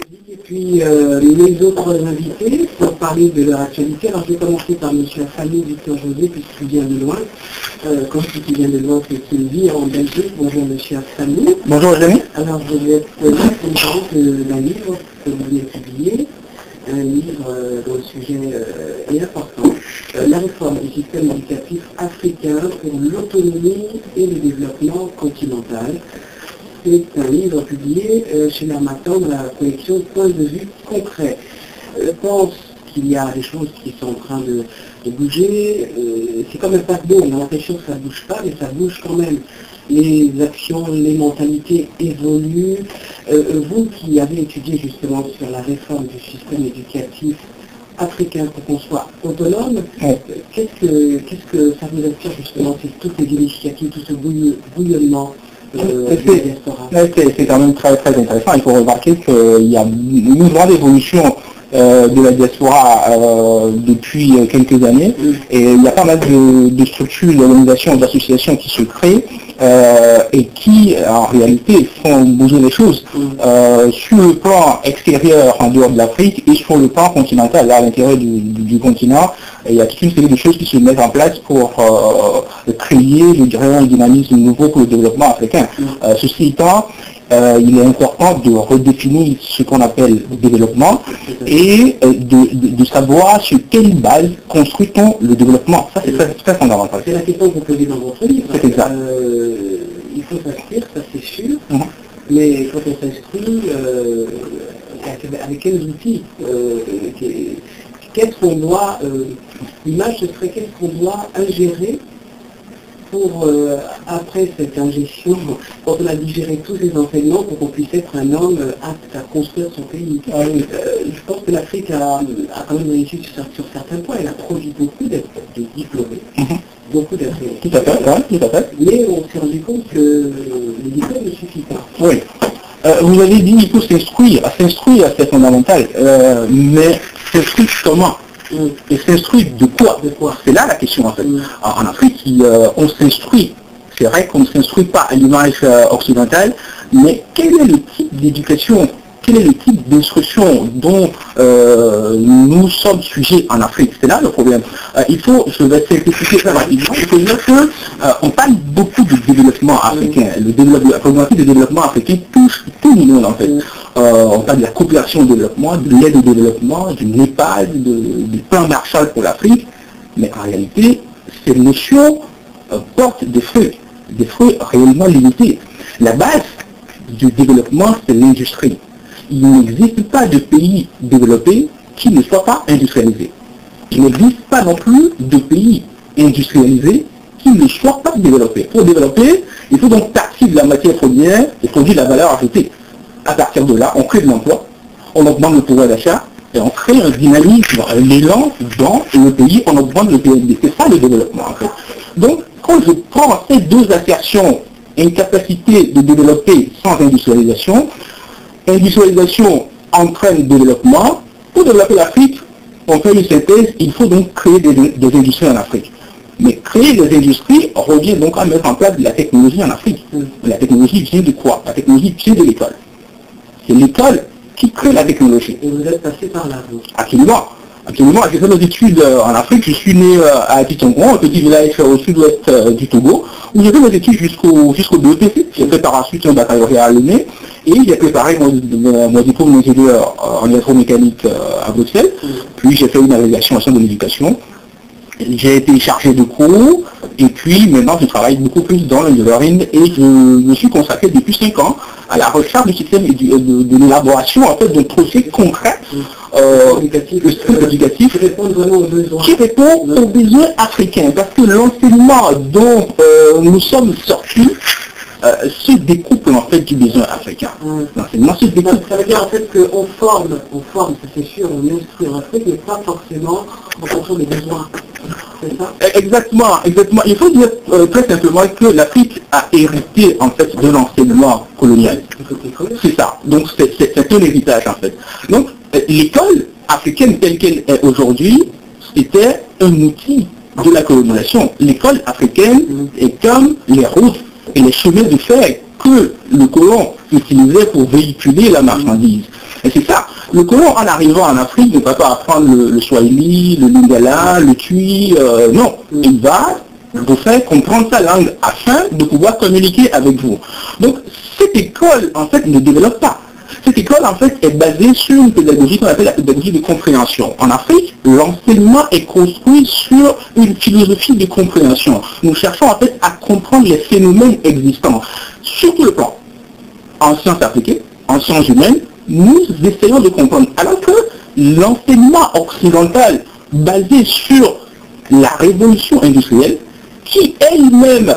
Et puis les autres invités pour parler de leur actualité. Alors je vais commencer par M. Afani Victor José, puisqu'il vient de loin. Quand je dis qu'il vient de loin, c'est qu'il vit en Belgique. Bonjour M. Afani. Bonjour Jérémy. Alors je vais être là pour nous parler d'un livre que vous venez de publier, un livre dont le sujet est important, la réforme du système éducatif africain pour l'autonomie et le développement continental. C'est un livre publié chez l'Harmattan dans la collection Point de vue concret. Je pense qu'il y a des choses qui sont en train de bouger. C'est quand même pas bon, on a l'impression que ça ne bouge pas, mais ça bouge quand même. Les actions, les mentalités évoluent. Vous qui avez étudié justement sur la réforme du système éducatif africain pour qu'on soit autonome, qu'est-ce que ça vous inspire justement, c'est toutes les initiatives, tout ce bouillonnement? C'est quand même très très intéressant. Il faut remarquer qu'il y a une grande évolution de la diaspora depuis quelques années, et il y a pas mal de structures, d'organisations, d'associations qui se créent et qui en réalité font bouger les choses sur le plan extérieur en dehors de l'Afrique et sur le plan continental à l'intérieur du continent. Il y a toute une série de choses qui se mettent en place pour créer, je dirais, un dynamisme nouveau pour le développement africain. Ceci étant, il est important de redéfinir ce qu'on appelle le développement et de savoir sur quelle base construit-on le développement. Ça, c'est très fondamental. C'est la question que vous posez dans votre livre. C'est exact. Il faut s'inscrire, ça c'est sûr, mais quand on s'inscrit, avec quels outils qu'est-ce qu'on doit, l'image ce serait qu'est-ce qu'on doit ingérer pour, après cette ingestion, quand on a digéré tous ces enseignements, pour qu'on puisse être un homme apte à construire son pays. Je pense que l'Afrique a quand même réussi sur certains points. Elle a produit beaucoup de diplômés, beaucoup d'Africains. Tout à fait. Mais on s'est rendu compte que les diplômes ne suffisent pas. Oui. Vous avez dit qu'il faut s'instruire. S'instruire, c'est fondamental. Mais s'instruire comment? Et s'instruire de quoi? C'est là la question en fait. En Afrique, on s'instruit. C'est vrai qu'on ne s'instruit pas à l'image occidentale, mais quel est le type d'éducation, quel est le type d'instruction dont nous sommes sujets en Afrique? C'est là le problème. Je vais simplifier ça rapidement. Il faut dire qu'on parle beaucoup de développement africain. La problématique de développement africain touche tout le monde en fait. On parle de la coopération au développement, de l'aide au développement, du Népal, du plan Marshall pour l'Afrique. Mais en réalité, ces notions portent des fruits réellement limités. La base du développement, c'est l'industrie. Il n'existe pas de pays développé qui ne soit pas industrialisé. Il n'existe pas non plus de pays industrialisés qui ne soient pas développés. Pour développer, il faut donc partir de la matière première et produire la valeur ajoutée. À partir de là, on crée de l'emploi, on augmente le pouvoir d'achat et on crée un dynamisme, un élan dans le pays, on augmente le PNB. C'est ça le développement en fait. Donc, quand je prends ces deux assertions, une capacité de développer sans industrialisation entraîne développement. Pour développer l'Afrique, on fait une synthèse, il faut donc créer des industries en Afrique. Mais créer des industries revient donc à mettre en place de la technologie en Afrique. La technologie vient de quoi? La technologie vient de l'école. C'est l'école qui crée la technologie. Et vous êtes passé par là, vous? Absolument. J'ai fait mes études en Afrique. Je suis né à Titongo, un petit village au sud-ouest du Togo, où j'ai fait mes études jusqu'au BEPC. J'ai fait par la suite un baccalauréat à l'ENE et j'ai préparé mon diplôme d'ingénieur en électromécanique à Bruxelles. Puis j'ai fait une agrégation au sein de l'éducation. J'ai été chargé de cours et puis maintenant je travaille beaucoup plus dans l'engineering et je me suis consacré depuis 5 ans à la recherche du système de l'élaboration en fait d'un projet concret éducatif qui répond vraiment aux besoins. Qui répond aux besoins africains, parce que l'enseignement dont nous sommes sortis se découpe en fait du besoin africain. L'enseignement se découpe. Ça veut dire en fait qu'on forme, ça c'est sûr, on instruit en Afrique, mais pas forcément en fonction des besoins. C'est ça? Exactement. Il faut dire très simplement que l'Afrique a hérité en fait de l'enseignement colonial. C'est ça. Donc c'est un héritage en fait. Donc l'école africaine telle qu'elle est aujourd'hui, c'était un outil de la colonisation. L'école africaine est comme les routes et les chemins de fer que le colon utilisait pour véhiculer la marchandise. Et c'est ça. Le colon, en arrivant en Afrique, ne va pas apprendre le swahili, le lingala, le tui, non. Il va vous faire comprendre sa langue afin de pouvoir communiquer avec vous. Donc, cette école, en fait, ne développe pas. Cette école, en fait, est basée sur une pédagogie qu'on appelle la pédagogie de compréhension. En Afrique, l'enseignement est construit sur une philosophie de compréhension. Nous cherchons, en fait, à comprendre les phénomènes existants. Sur tout le plan, en sciences appliquées, en sciences humaines, nous essayons de comprendre. Alors que l'enseignement occidental, basé sur la révolution industrielle, qui elle-même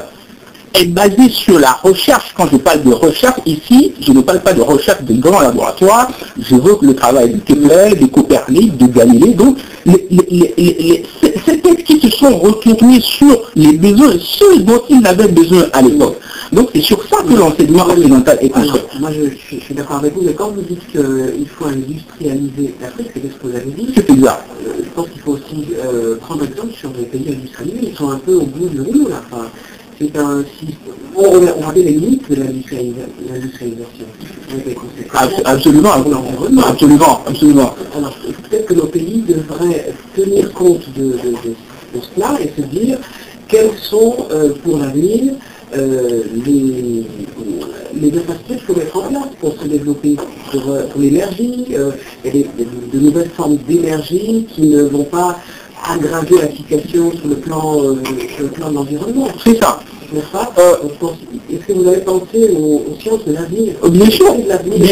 est basée sur la recherche. Quand je parle de recherche ici, je ne parle pas de recherche de grands laboratoires, j'évoque le travail de Kepler, de Copernic, de Galilée. Donc, ces textes qui se sont retournés sur les besoins, ceux dont ils avaient besoin à l'époque. Donc, c'est sur ça que l'enseignement occidental est construit. Moi, je suis d'accord avec vous, mais quand vous dites qu'il faut industrialiser l'Afrique, c'est ce que vous avez dit. C'est exact. Je pense qu'il faut aussi prendre exemple sur les pays industrialisés. Ils sont un peu au bout du rouleau, là. Enfin, c'est un système. On rappelle les limites de l'industrialisation. Absolument, absolument. Alors, peut-être que nos pays devraient tenir compte de cela et se dire quels sont pour l'avenir les infrastructures qu'il faut mettre en place pour se développer pour l'énergie, et de nouvelles formes d'énergie qui ne vont pas aggraver la situation sur le plan de l'environnement. C'est ça. N'est-ce pas Est-ce que vous avez pensé aux sciences de l'avenir? Bien sûr,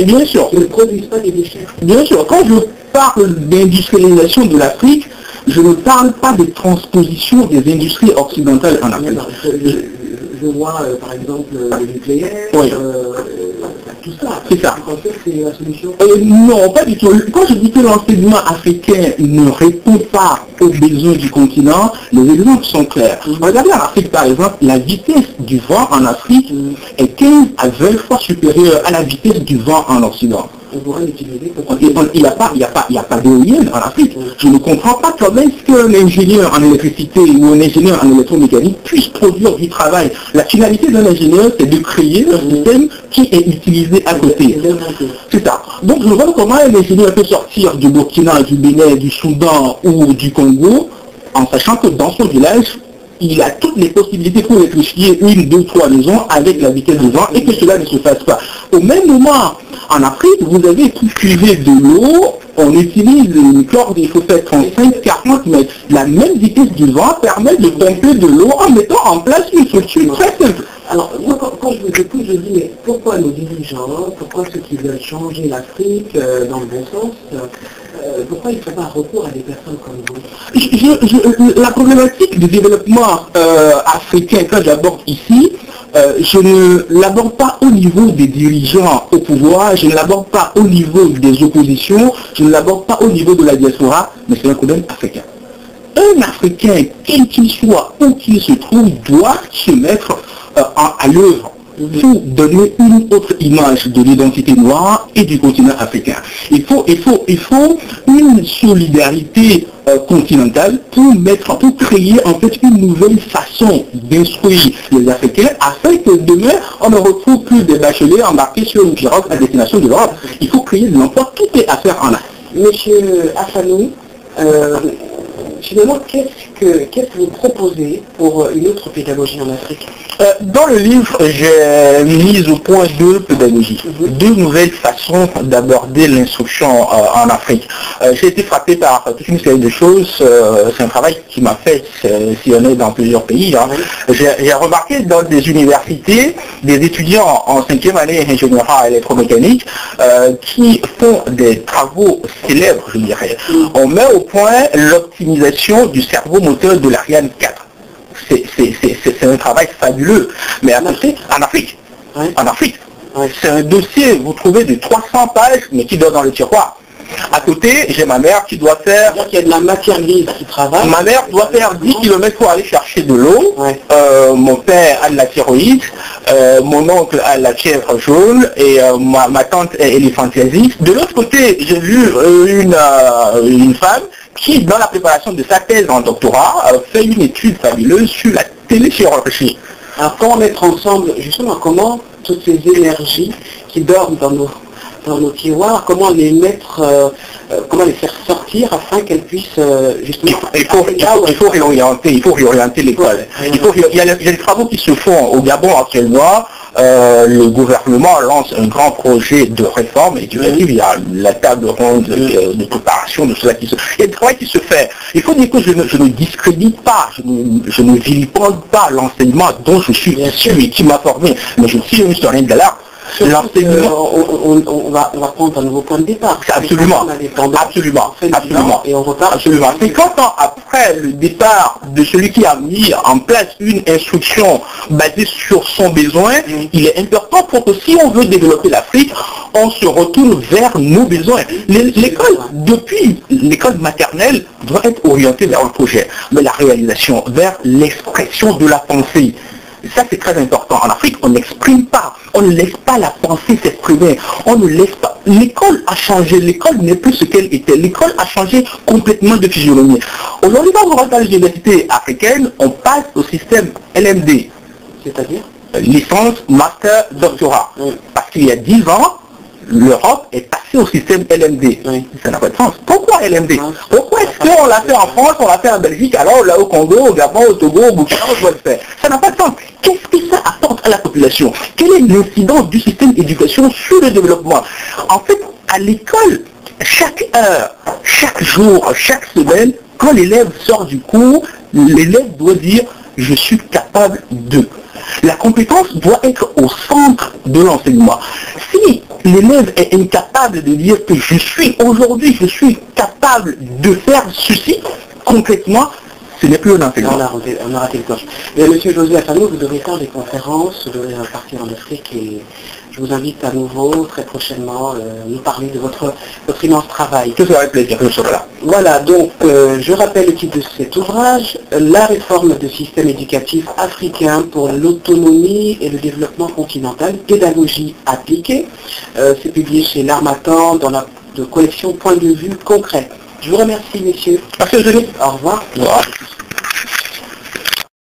bien sûr. Qui ne produisent pas des déchets. Bien sûr, quand je parle d'industrialisation de l'Afrique, je ne parle pas de transposition des industries occidentales en Afrique. Je vois par exemple le nucléaire, oui. Tout ça. C'est ça. Vous pensez que c'est la solution? Non, pas du tout. Quand je dis que l'enseignement africain ne répond pas aux besoins du continent, les exemples sont clairs. Regardez en Afrique par exemple, la vitesse du vent en Afrique est 15 à 20 fois supérieure à la vitesse du vent en Occident. On pourrait l'utiliser pour... Il n'y a pas d'éolienne en Afrique. Je ne comprends pas comment est-ce qu'un ingénieur en électricité ou un ingénieur en électromécanique puisse produire du travail. La finalité d'un ingénieur, c'est de créer un système qui est utilisé à côté. C'est ça. Donc je vois comment un ingénieur peut sortir du Burkina, du Bénin, du Soudan ou du Congo en sachant que dans son village, il a toutes les possibilités pour électrifier 1, 2, 3 maisons avec la vitesse du vent et que cela ne se fasse pas. Au même moment, en Afrique, vous avez cultivé de l'eau, on utilise une corde, il faut faire 35-40 mètres. La même vitesse du vent permet de pomper de l'eau en mettant en place une structure très simple. Alors, moi, quand je vous écoute, je dis, mais pourquoi nos dirigeants, pourquoi ceux qui veulent changer l'Afrique dans le bon sens, pourquoi ils ne font pas recours à des personnes comme vous? La problématique du développement africain que j'aborde ici, je ne l'aborde pas au niveau des dirigeants au pouvoir, je ne l'aborde pas au niveau des oppositions, je ne l'aborde pas au niveau de la diaspora, mais c'est un problème africain. Un Africain, quel qu'il soit, où qu'il se trouve, doit se mettre à l'œuvre pour donner une autre image de l'identité noire et du continent africain. Il faut une solidarité continentale pour créer en fait une nouvelle façon d'instruire les Africains afin que demain on ne retrouve plus des bacheliers embarqués sur une pirogue à destination de l'Europe. Il faut créer de l'emploi, tout est à faire en là. Monsieur Affanou, finalement, qu'est-ce que vous proposez pour une autre pédagogie en Afrique? Dans le livre, j'ai mis au point 2 pédagogies, 2 nouvelles façons d'aborder l'instruction en Afrique. J'ai été frappé par toute une série de choses. C'est un travail qui m'a fait sillonner dans plusieurs pays. Hein. J'ai remarqué dans des universités, des étudiants en 5e année ingénierie électromécanique qui font des travaux célèbres, je dirais. On met au point l'optimisation du cerveau moteur de l'Ariane 4. C'est un travail fabuleux. Mais en Afrique, c'est un dossier, vous trouvez de 300 pages, mais qui dort dans le tiroir. À côté, j'ai ma mère qui doit faire... Il y a de la matière grise qui travaille. Ma mère doit faire 10 km pour aller chercher de l'eau. Mon père a de la thyroïde. Mon oncle a la fièvre jaune. Et ma tante est éléphantiasis. De l'autre côté, j'ai vu une femme qui, dans la préparation de sa thèse en doctorat, fait une étude fabuleuse sur la téléchirurgie. Alors, comment mettre ensemble, justement, comment toutes ces énergies qui dorment dans nos tiroirs, comment les mettre, comment les faire sortir afin qu'elles puissent justement... Il faut réorienter l'école. Il y a des travaux qui se font au Gabon actuellement. Le gouvernement lance un grand projet de réforme éducative. Il y a la table ronde de préparation de cela qui se... Il y a du travail qui se fait. Il faut dire que je ne discrédite pas, je ne vilipende pas l'enseignement dont je suis issu et qui m'a formé. Mais je suis un historien de l'art. L'enseignement, on va prendre un nouveau point de départ. Absolument. Et on repart. Absolument. 50 ans après le départ de celui qui a mis en place une instruction basée sur son besoin, il est important pour que si on veut développer l'Afrique, on se retourne vers nos besoins. L'école, depuis l'école maternelle, doit être orientée vers le projet, mais la réalisation, vers l'expression de la pensée. Ça, c'est très important. En Afrique, on n'exprime pas. On ne laisse pas la pensée s'exprimer. On ne laisse pas. L'école a changé. L'école n'est plus ce qu'elle était. L'école a changé complètement de physionomie. Aujourd'hui, quand on rentre dans les universités africaines, on passe au système LMD. C'est-à-dire licence, master, doctorat. Parce qu'il y a 10 ans, l'Europe est passée au système LMD. Ça n'a pas de sens. Pourquoi LMD? Pourquoi est-ce qu'on l'a fait en France, on l'a fait en Belgique, alors là au Congo, au Gabon, au Togo, au Burkina, on doit le faire? Ça n'a pas de sens. Qu'est-ce que ça apporte à la population? Quelle est l'incidence du système d'éducation sur le développement? En fait, à l'école, chaque heure, chaque jour, chaque semaine, quand l'élève sort du cours, l'élève doit dire « je suis capable de ». La compétence doit être au centre de l'enseignement. Si l'élève est incapable de dire que aujourd'hui je suis capable de faire ceci, concrètement, ce n'est plus un enseignement. On a raté le coche. Mais monsieur Josué Afano, vous devrez faire des conférences, vous devrez partir en Afrique et je vous invite à nouveau, très prochainement, nous parler de votre immense travail. Tout ça avec plaisir, je serai là. Voilà, donc je rappelle le titre de cet ouvrage, La réforme du système éducatif africain pour l'autonomie et le développement continental, pédagogie appliquée. C'est publié chez l'Harmattan dans la collection Point de vue concret. Je vous remercie, messieurs. Merci, Julie. Au revoir. Au revoir.